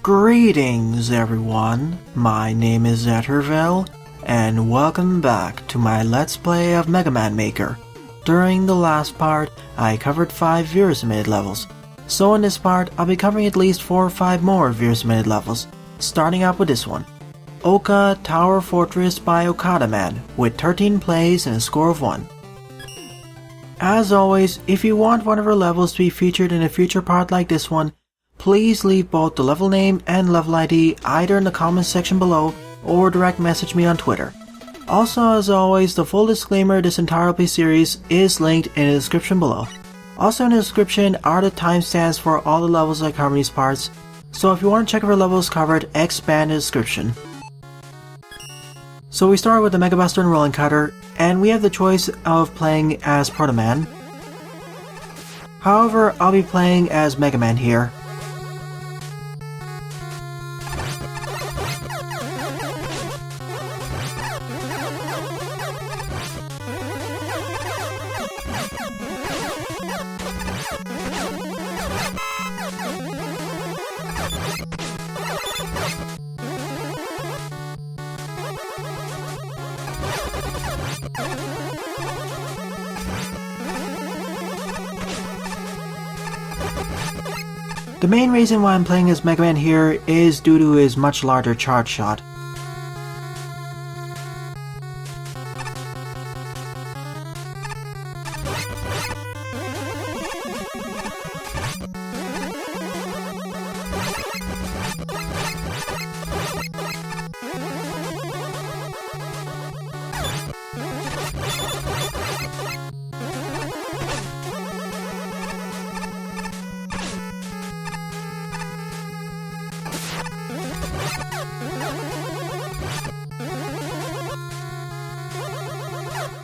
Greetings everyone, my name is Etterville, and welcome back to my Let's Play of Mega Man Maker. During the last part, I covered 5 viewer submitted levels, so in this part I'll be covering at least 4 or 5 more viewer submitted levels, starting out with this one. Oka Tower Fortress by Okada Man, with 13 plays and a score of 1. As always, if you want one of our levels to be featured in a future part like this one, please leave both the level name and level ID either in the comments section below or direct message me on Twitter. Also, as always, the full disclaimer of this entire LP series is linked in the description below. Also in the description are the timestamps for all the levels I cover in these parts, so if you want to check out our levels covered, expand the description. So we start with the Mega Buster and Rolling Cutter, and we have the choice of playing as Proto Man. However, I'll be playing as Mega Man here. The main reason why I'm playing as Mega Man here is due to his much larger charge shot.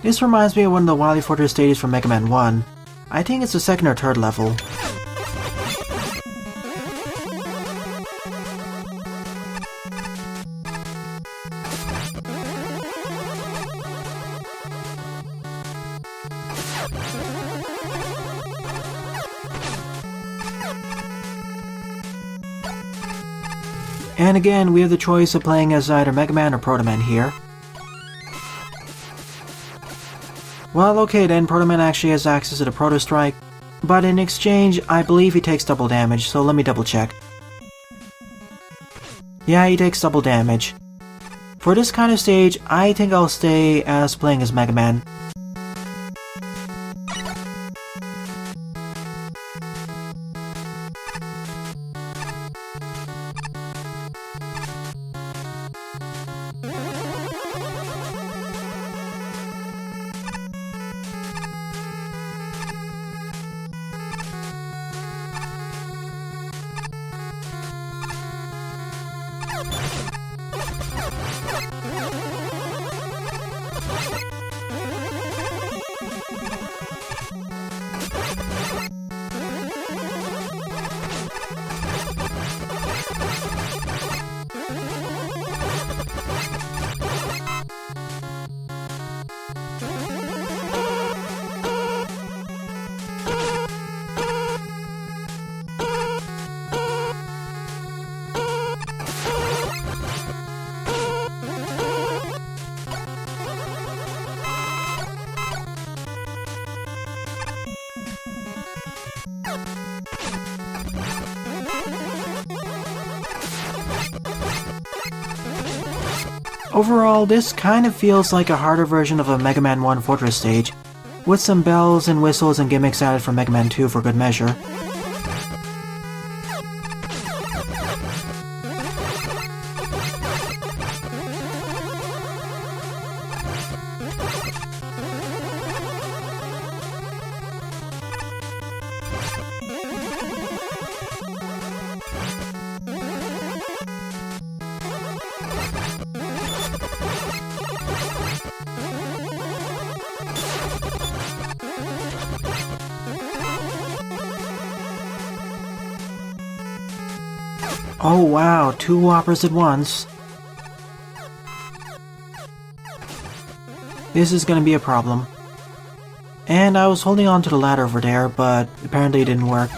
This reminds me of one of the Wily Fortress stages from Mega Man 1. I think it's the second or third level. And again, we have the choice of playing as either Mega Man or Proto Man here. Well, okay then, Proto Man actually has access to the Proto Strike, but in exchange, I believe he takes double damage, so let me double check. Yeah, he takes double damage. For this kind of stage, I think I'll stay as playing as Mega Man. Overall, this kind of feels like a harder version of a Mega Man 1 Fortress stage, with some bells and whistles and gimmicks added from Mega Man 2 for good measure. Oh wow, 2 whoppers at once. This is gonna be a problem. And I was holding on to the ladder over there, but apparently it didn't work.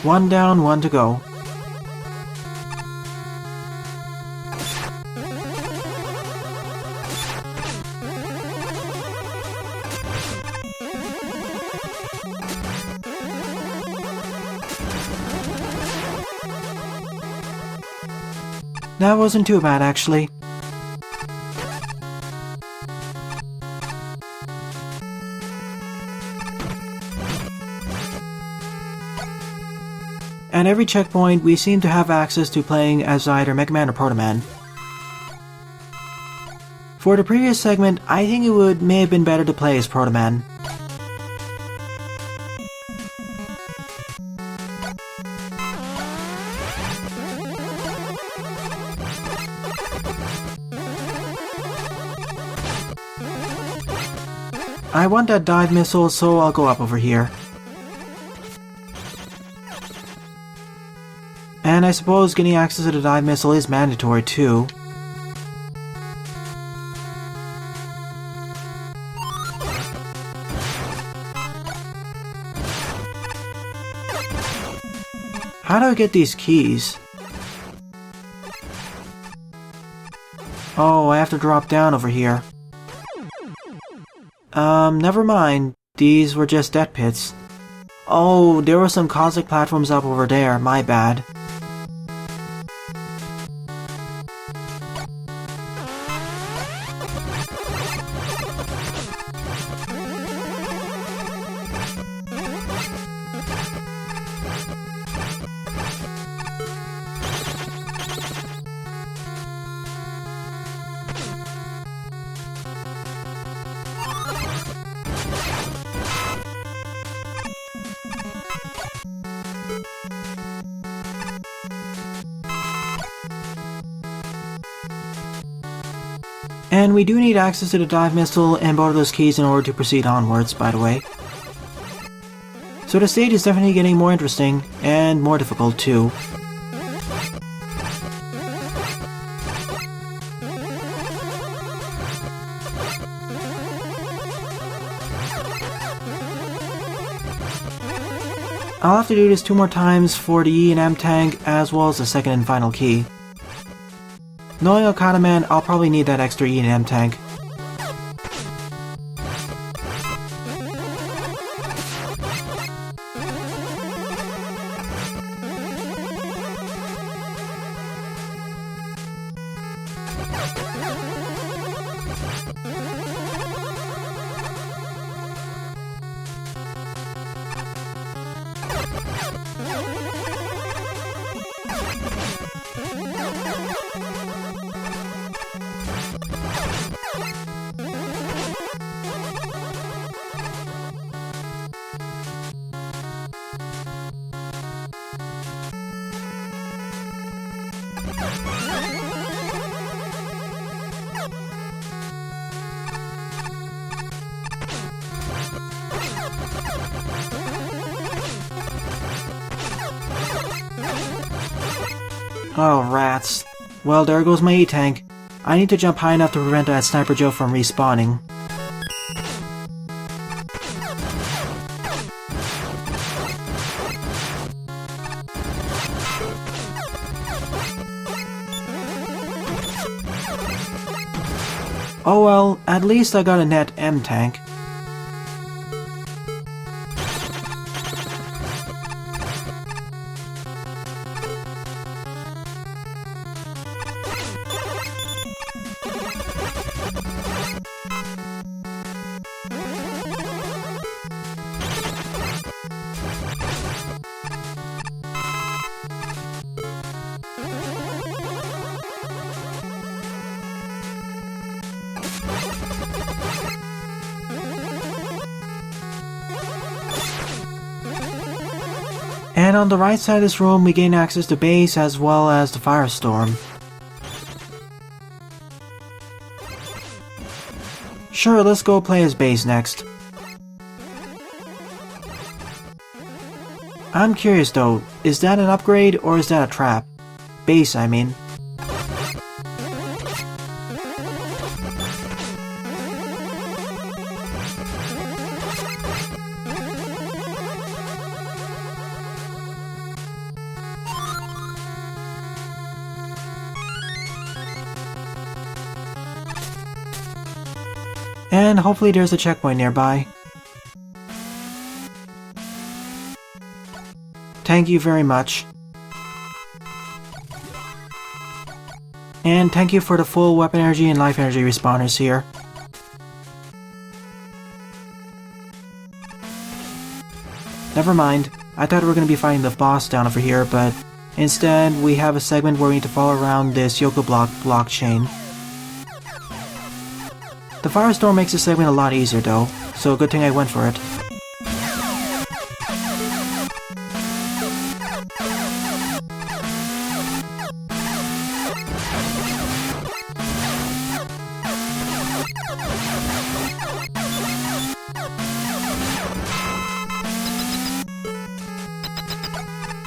One down, one to go. That wasn't too bad, actually. At every checkpoint, we seem to have access to playing as either Mega Man or Proto Man. For the previous segment, I think it may have been better to play as Proto Man. I want that dive missile, so I'll go up over here. And I suppose getting access to the dive missile is mandatory too. How do I get these keys? Oh, I have to drop down over here. Never mind. These were just death pits. Oh, there were some cosmic platforms up over there, my bad. And we do need access to the dive missile and both of those keys in order to proceed onwards, by the way. So the stage is definitely getting more interesting, and more difficult too. I'll have to do this 2 more times for the E and M tank, as well as the second and final key. Knowing Okada Man, I'll probably need that extra E and M tank. Oh, rats. Well, there goes my E-tank. I need to jump high enough to prevent that Sniper Joe from respawning. Oh well, at least I got a net M tank. And on the right side of this room, we gain access to base as well as the firestorm. Sure, let's go play as base next. I'm curious though, is that an upgrade or is that a trap? Base, I mean. And hopefully there's a checkpoint nearby. Thank you very much. And thank you for the full weapon energy and life energy respawners here. Never mind, I thought we were going to be fighting the boss down over here, but instead we have a segment where we need to follow around this Yoko blockchain. The firestorm makes this segment a lot easier though, so good thing I went for it.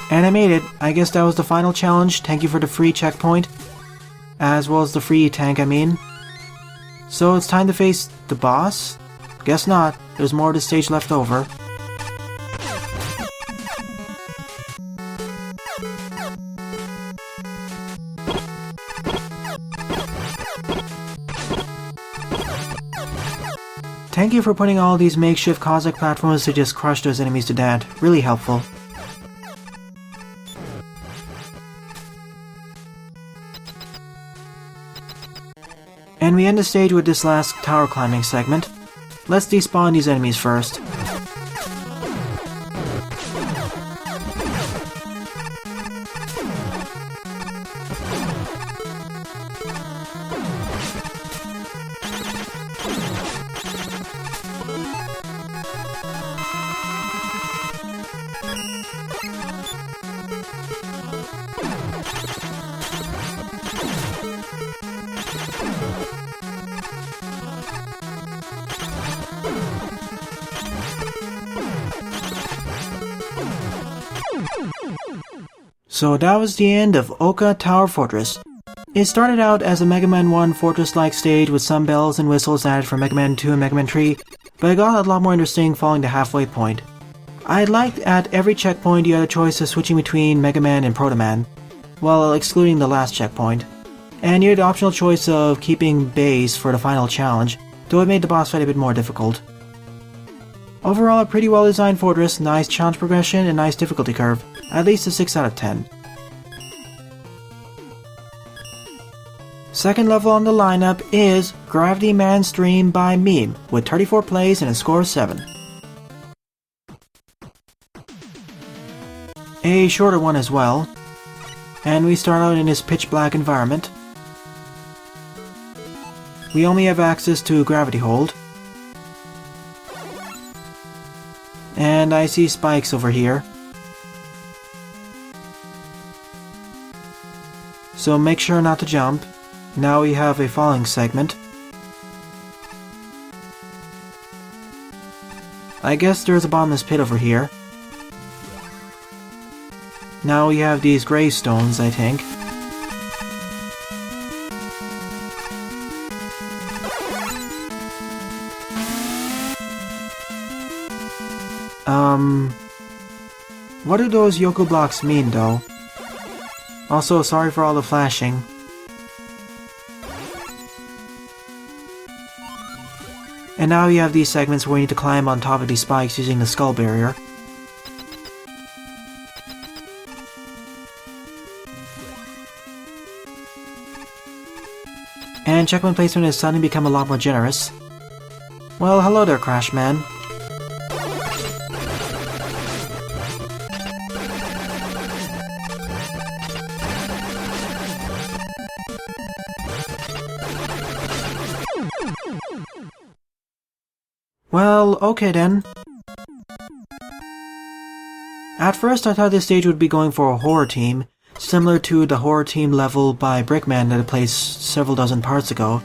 And I made it. I guess that was the final challenge. Thank you for the free checkpoint. As well as the free tank, I mean. So it's time to face the boss? Guess not. There's more of the stage left over. Thank you for putting all these makeshift Cossack platforms to just crush those enemies to death. Really helpful. And we end the stage with this last tower climbing segment. Let's despawn these enemies first. So that was the end of Oka Tower Fortress. It started out as a Mega Man 1 fortress-like stage with some bells and whistles added for Mega Man 2 and Mega Man 3, but it got a lot more interesting following the halfway point. I liked at every checkpoint you had a choice of switching between Mega Man and Proto Man, well excluding the last checkpoint, and you had the optional choice of keeping base for the final challenge, though it made the boss fight a bit more difficult. Overall, a pretty well designed fortress, nice challenge progression, and nice difficulty curve. At least a 6 out of 10. Second level on the lineup is Gravity Man Stream by MeeM, with 34 plays and a score of 7. A shorter one as well. And we start out in this pitch black environment. We only have access to Gravity Hold. And I see spikes over here. So make sure not to jump. Now we have a falling segment. I guess there's a bottomless pit over here. Now we have these gravestones, I think. What do those Yoko blocks mean, though? Also, sorry for all the flashing. And now you have these segments where you need to climb on top of these spikes using the skull barrier. And checkpoint placement has suddenly become a lot more generous. Well, hello there, Crash Man. Well, okay then. At first I thought this stage would be going for a horror theme, similar to the horror theme level by Brickman that I played several dozen parts ago,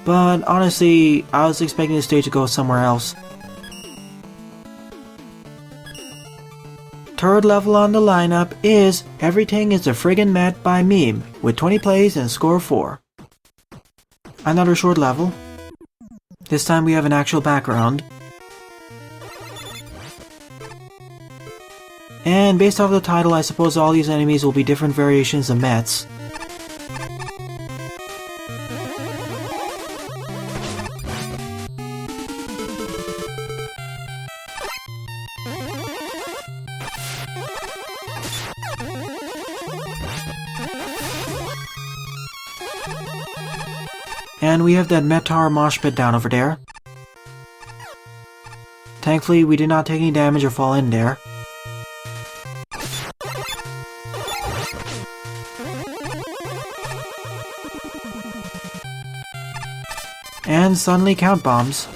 but honestly, I was expecting the stage to go somewhere else. Third level on the lineup is Everything is a Friggin' Met by MeeM, with 20 plays and a score of 4. Another short level. This time we have an actual background. And based off the title, I suppose all these enemies will be different variations of Mets. And we have that Metar mosh pit down over there. Thankfully, we did not take any damage or fall in there. And suddenly count bombs.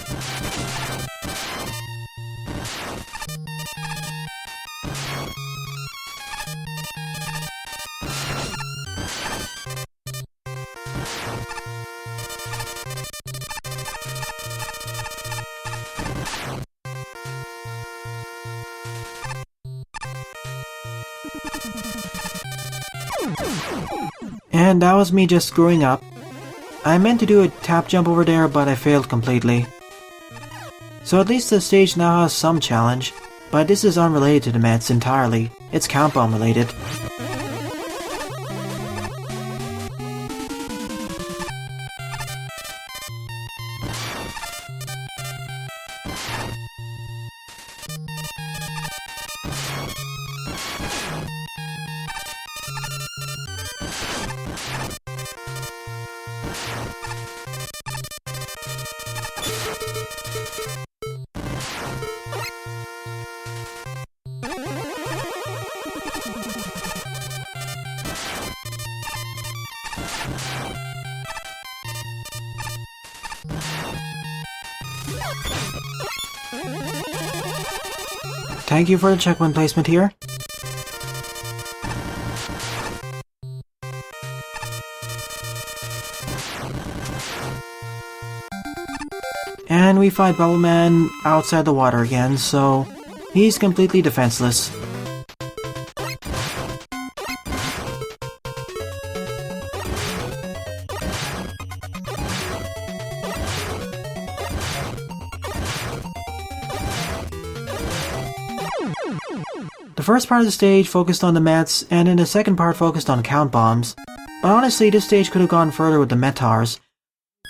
And that was me just screwing up. I meant to do a tap jump over there, but I failed completely. So at least the stage now has some challenge, but this is unrelated to the Mets entirely. It's count bomb related. Thank you for the checkpoint placement here. And we fight Bubble Man outside the water again, so he's completely defenseless. The first part of the stage focused on the Mets, and then the second part focused on count bombs. But honestly, this stage could have gone further with the Metars.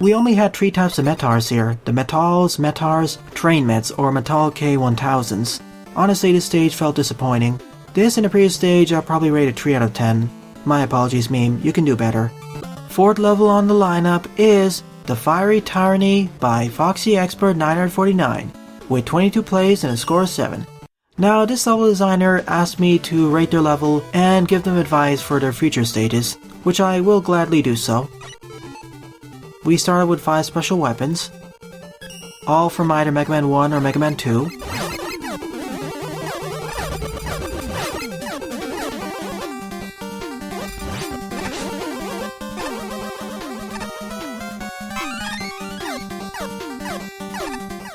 We only had 3 types of Metars here: the Metals, Metars, Train Mets, or Metal K1000s. Honestly, this stage felt disappointing. This and the previous stage I probably rated 3 out of 10. My apologies, MeeM, you can do better. 4th level on the lineup is The Fiery Tyrany by Foxy Expert 949, with 22 plays and a score of 7. Now, this level designer asked me to rate their level and give them advice for their future stages, which I will gladly do so. We started with 5 special weapons, all from either Mega Man 1 or Mega Man 2.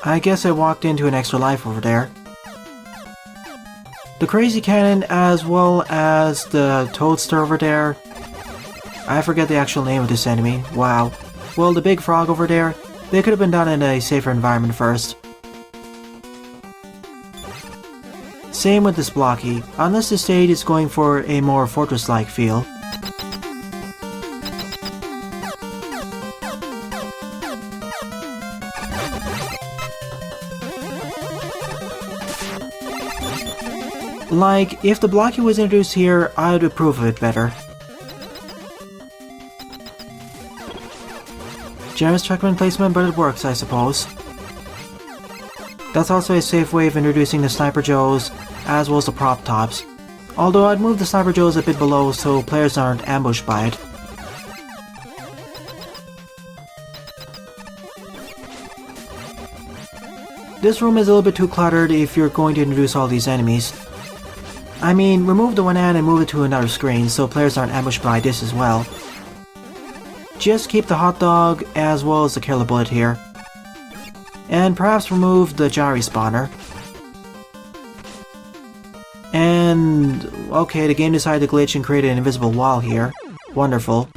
I guess I walked into an extra life over there. The Crazy Cannon, as well as the Toadster over there. I forget the actual name of this enemy. Wow. Well, the big frog over there, they could have been done in a safer environment first. Same with this Blocky, unless the stage is going for a more fortress-like feel. Like, if the Blocky was introduced here, I would approve of it better. Generous checkpoint placement, but it works, I suppose. That's also a safe way of introducing the Sniper Joes, as well as the Prop Tops. Although I'd move the Sniper Joes a bit below so players aren't ambushed by it. This room is a little bit too cluttered if you're going to introduce all these enemies. I mean, remove the one end and move it to another screen so players aren't ambushed by this as well. Just keep the hot dog as well as the killer bullet here. And perhaps remove the Jari spawner. And okay, the game decided to glitch and create an invisible wall here. Wonderful.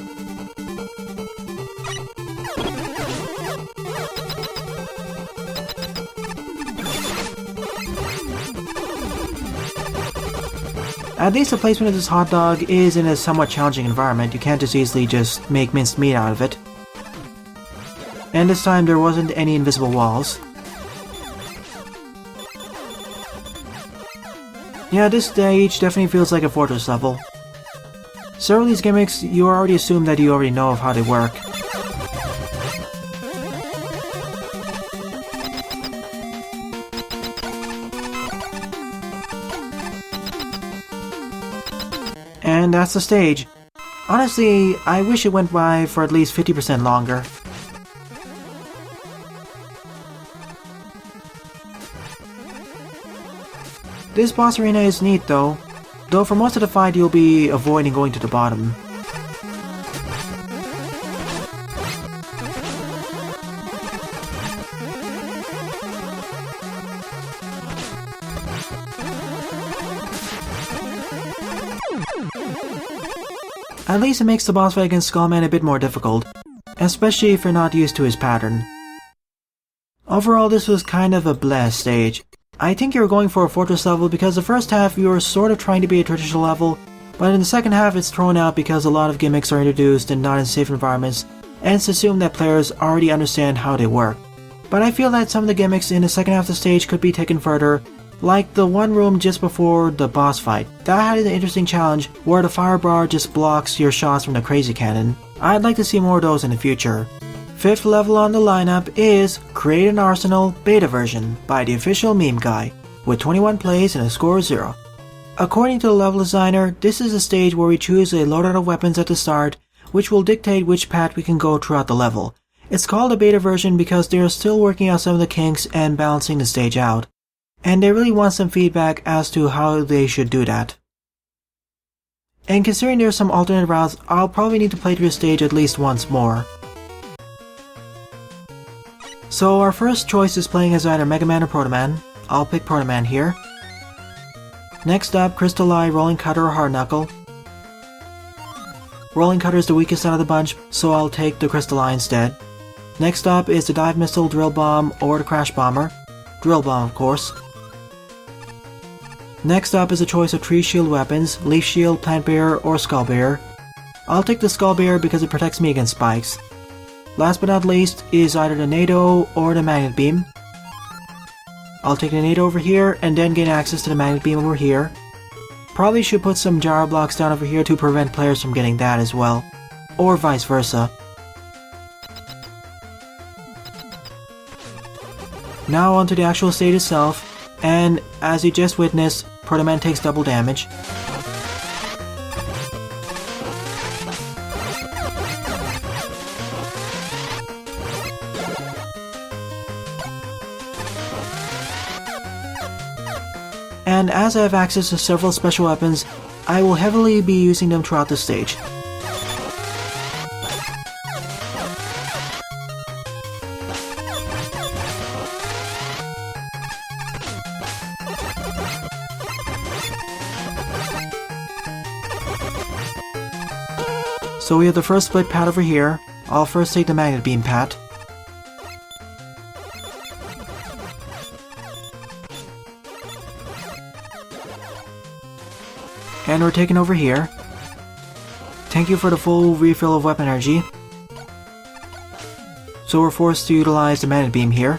At least the placement of this hot dog is in a somewhat challenging environment. You can't just easily just make minced meat out of it. And this time there wasn't any invisible walls. Yeah, this stage definitely feels like a fortress level. Several of these gimmicks, you already assume that you already know of how they work. And that's the stage. Honestly, I wish it went by for at least 50% longer. This boss arena is neat though for most of the fight you'll be avoiding going to the bottom. At least it makes the boss fight against Skullman a bit more difficult, especially if you're not used to his pattern. Overall, this was kind of a bleh stage. I think you were going for a fortress level because the first half you were sort of trying to be a traditional level, but in the second half it's thrown out because a lot of gimmicks are introduced and not in safe environments, and it's assumed that players already understand how they work. But I feel that some of the gimmicks in the second half of the stage could be taken further, like the one room just before the boss fight. That had an interesting challenge where the fire bar just blocks your shots from the crazy cannon. I'd like to see more of those in the future. Fifth level on the lineup is Create an Arsenal Beta version by the OfficialMemeGuy, with 21 plays and a score of 0. According to the level designer, this is a stage where we choose a loadout of weapons at the start, which will dictate which path we can go throughout the level. It's called a beta version because they are still working out some of the kinks and balancing the stage out, and they really want some feedback as to how they should do that. And considering there are some alternate routes, I'll probably need to play through the stage at least once more. So our first choice is playing as either Mega Man or Proto Man. I'll pick Proto Man here. Next up, Crystal Eye, Rolling Cutter or Hard Knuckle. Rolling Cutter is the weakest out of the bunch, so I'll take the Crystal Eye instead. Next up is the Dive Missile, Drill Bomb, or the Crash Bomber. Drill Bomb, of course. Next up is a choice of 3 shield weapons, Leaf Shield, Plant Bearer, or Skull Bearer. I'll take the Skull Bearer because it protects me against spikes. Last but not least is either the NATO or the Magnet Beam. I'll take the NATO over here and then gain access to the Magnet Beam over here. Probably should put some gyro blocks down over here to prevent players from getting that as well, or vice versa. Now onto the actual stage itself, and as you just witnessed, Proto Man takes double damage. And as I have access to several special weapons, I will heavily be using them throughout the stage. So we have the first split pad over here. I'll first take the Magnet Beam pad. And we're taken over here. Thank you for the full refill of weapon energy. So we're forced to utilize the Magnet Beam here.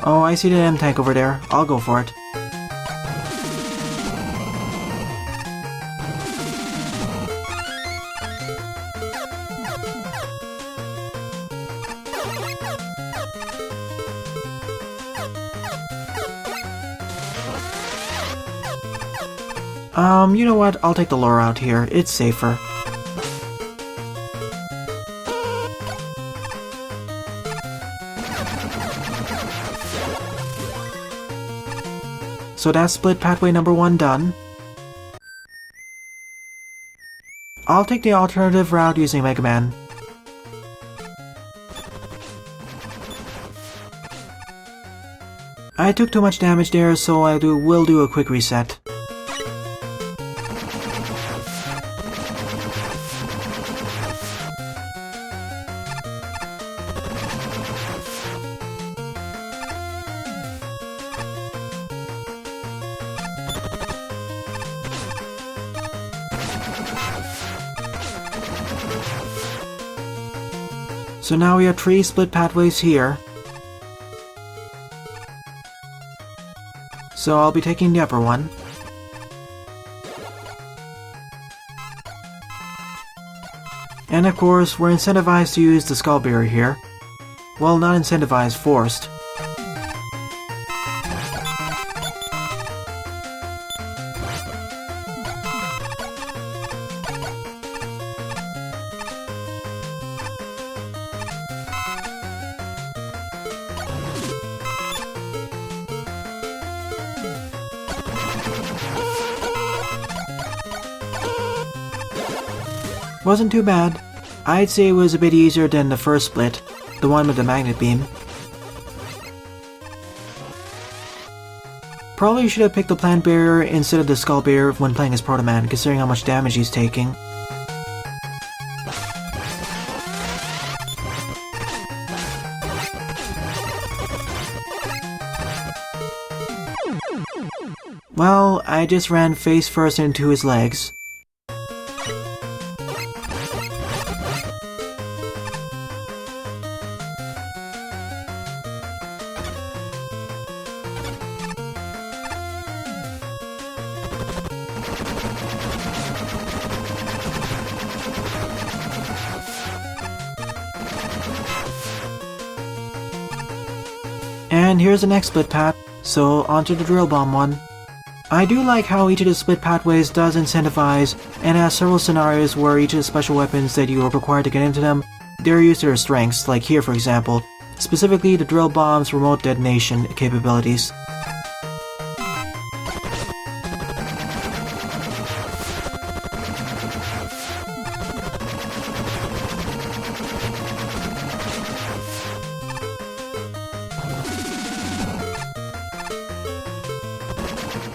Oh, I see the M tank over there. I'll go for it. You know what? I'll take the lower route here. It's safer. So that's split pathway number 1 done. I'll take the alternative route using Mega Man. I took too much damage there, so I will do a quick reset. So now we have 3 split pathways here. so I'll be taking the upper one. And of course, we're incentivized to use the skull bearer here. Well, not incentivized, forced. Wasn't too bad. I'd say it was a bit easier than the first split, the one with the magnet beam. Probably should have picked the plant barrier instead of the skull barrier when playing as Proto Man, considering how much damage he's taking. Well, I just ran face first into his legs. And here's the next split path, so onto the drill bomb one. I do like how each of the split pathways does incentivize, and has several scenarios where each of the special weapons that you are required to get into them, they're used to their strengths, like here for example, specifically the drill bomb's remote detonation capabilities.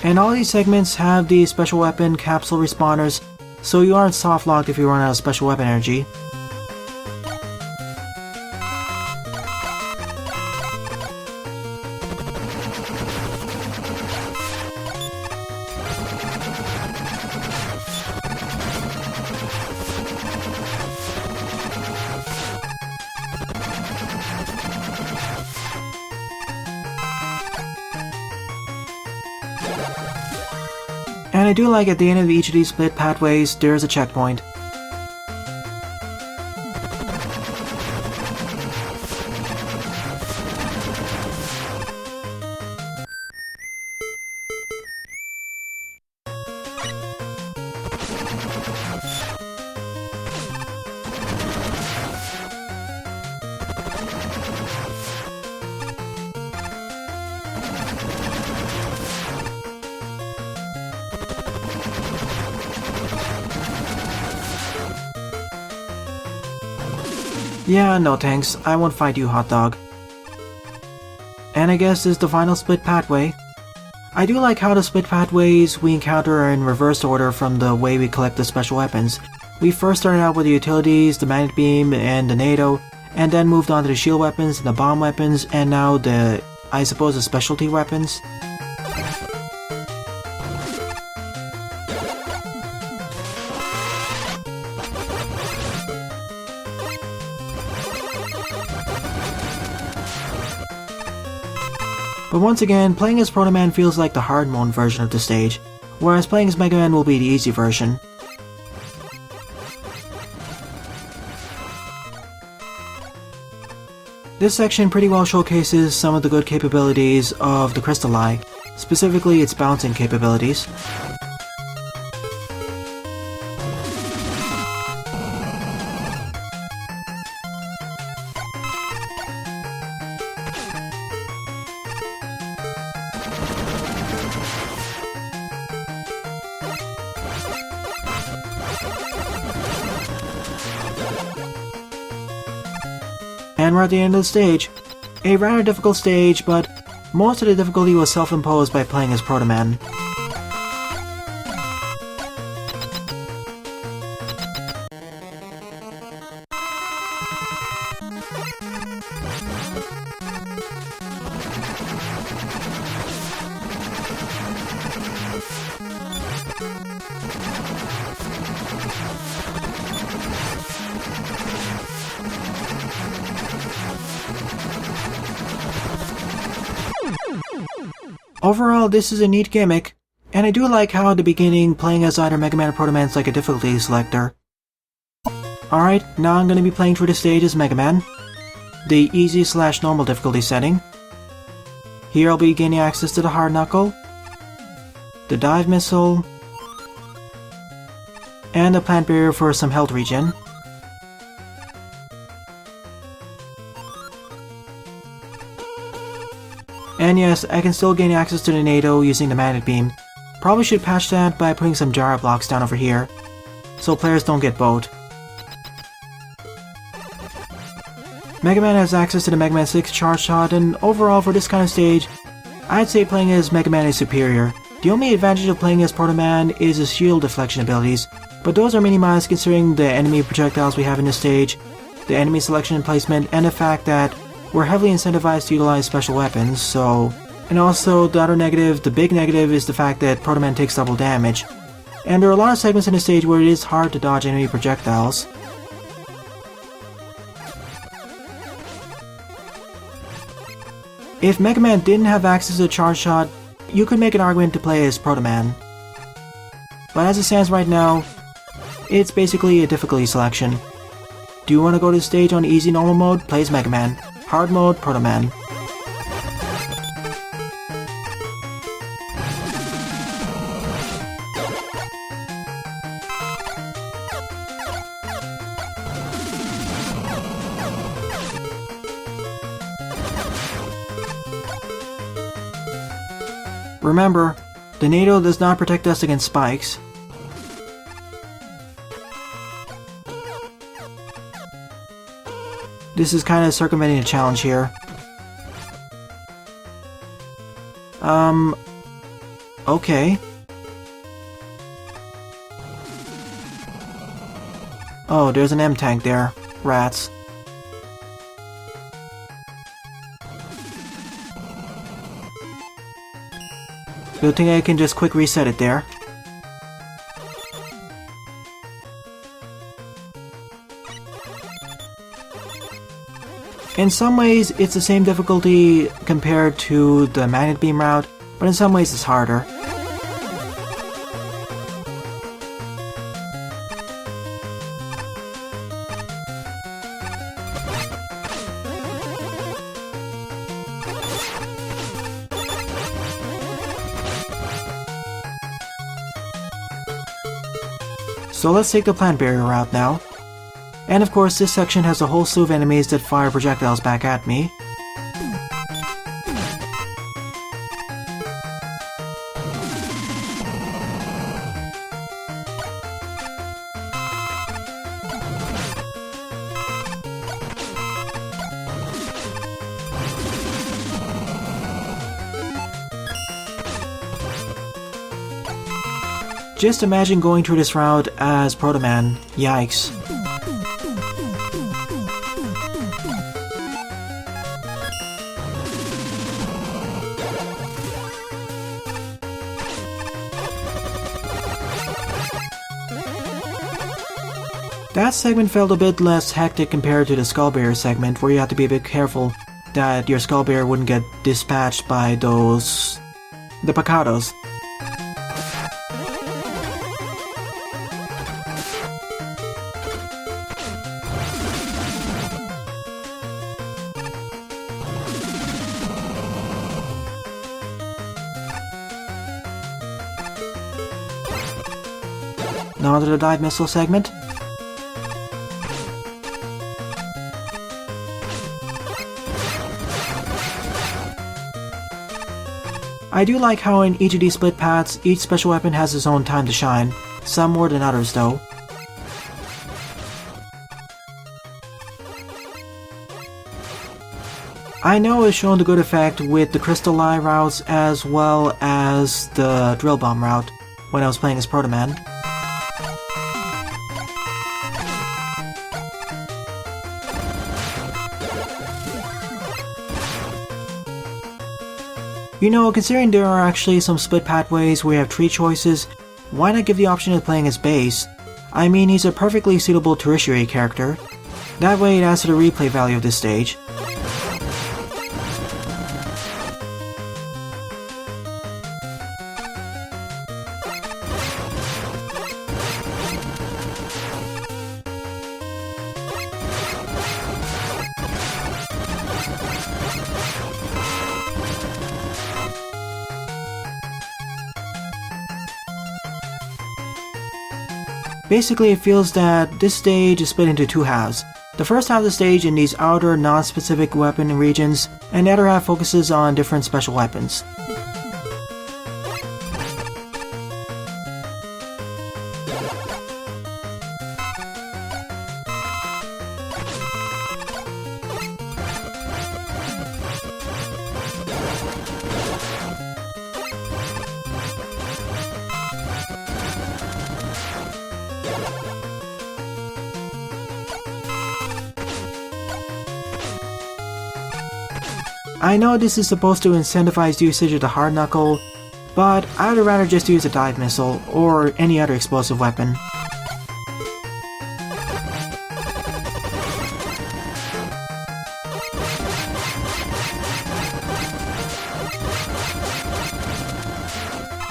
And all these segments have the special weapon capsule respawners, so you aren't soft locked if you run out of special weapon energy. And I do like at the end of each of these split pathways, there's a checkpoint. Yeah, no thanks, I won't fight you, hot dog. And I guess this is the final split pathway. I do like how the split pathways we encounter are in reverse order from the way we collect the special weapons. We first started out with the utilities, the magnet beam, and the NATO, and then moved on to the shield weapons and the bomb weapons, and now I suppose the specialty weapons. But once again, playing as Proto Man feels like the hard mode version of the stage, whereas playing as Mega Man will be the easy version. This section pretty well showcases some of the good capabilities of the Crystal Eye, specifically its bouncing capabilities. And we're at the end of the stage. A rather difficult stage, but most of the difficulty was self-imposed by playing as Proto Man. Overall, this is a neat gimmick, and I do like how at the beginning playing as either Mega Man or Proto Man is like a difficulty selector. Alright, now I'm gonna be playing through the stage as Mega Man, the easy/normal difficulty setting. Here I'll be gaining access to the hard knuckle, the dive missile, and the plant barrier for some health regen. And yes, I can still gain access to the NATO using the magnet beam. Probably should patch that by putting some gyro blocks down over here, so players don't get bowed. Mega Man has access to the Mega Man 6 charge shot, and overall for this kind of stage, I'd say playing as Mega Man is superior. The only advantage of playing as Proto Man is his shield deflection abilities, but those are minimized considering the enemy projectiles we have in this stage, the enemy selection and placement, and the fact that we're heavily incentivized to utilize special weapons, so... And also, the other negative, the big negative, is the fact that Proto Man takes double damage. And there are a lot of segments in the stage where it is hard to dodge enemy projectiles. If Mega Man didn't have access to the charge shot, you could make an argument to play as Proto Man. But as it stands right now, it's basically a difficulty selection. Do you want to go to the stage on easy normal mode? Play as Mega Man. Hard mode, Proto Man. Remember, the NATO does not protect us against spikes. This is kind of circumventing a challenge here. Okay. Oh, there's an M tank there. Rats. Good thing I can just quick reset it there. In some ways, it's the same difficulty compared to the magnet beam route, but in some ways it's harder. So let's take the plant barrier route now. And of course, this section has a whole slew of enemies that fire projectiles back at me. Just imagine going through this route as Proto Man. Yikes. That segment felt a bit less hectic compared to the Skull Bearer segment, where you have to be a bit careful that your Skull Bearer wouldn't get dispatched by those... the Picados. Now onto the dive missile segment. I do like how in each of these split paths, each special weapon has its own time to shine, some more than others though. I know it's shown to good effect with the Crystal Eye routes as well as the Drill Bomb route when I was playing as Proto Man. You know, considering there are actually some split pathways where you have 3 choices, why not give the option of playing as base? I mean, he's a perfectly suitable tertiary character. That way it adds to the replay value of this stage. Basically, it feels that this stage is split into two halves. The first half of the stage in these outer, non-specific weapon regions, and the other half focuses on different special weapons. I know this is supposed to incentivize usage of the hard knuckle, but I would rather just use a dive missile or any other explosive weapon.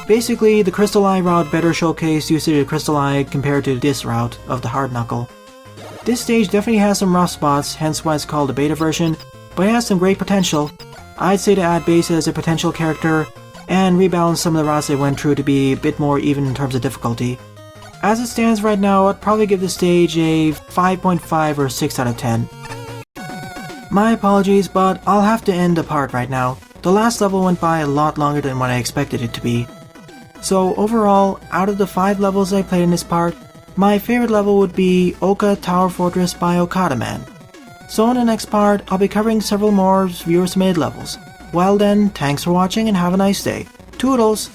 Basically, the Crystal Eye route better showcased usage of Crystal Eye compared to this route of the hard knuckle. This stage definitely has some rough spots, hence why it's called the beta version, but it has some great potential. I'd say to add Base as a potential character, and rebalance some of the routes they went through to be a bit more even in terms of difficulty. As it stands right now, I'd probably give this stage a 5.5 or 6 out of 10. My apologies, but I'll have to end the part right now. The last level went by a lot longer than what I expected it to be. So overall, out of the 5 levels I played in this part, my favorite level would be Oka Tower Fortress by Okada Man. So in the next part, I'll be covering several more viewer-submitted levels. Well then, thanks for watching and have a nice day. Toodles!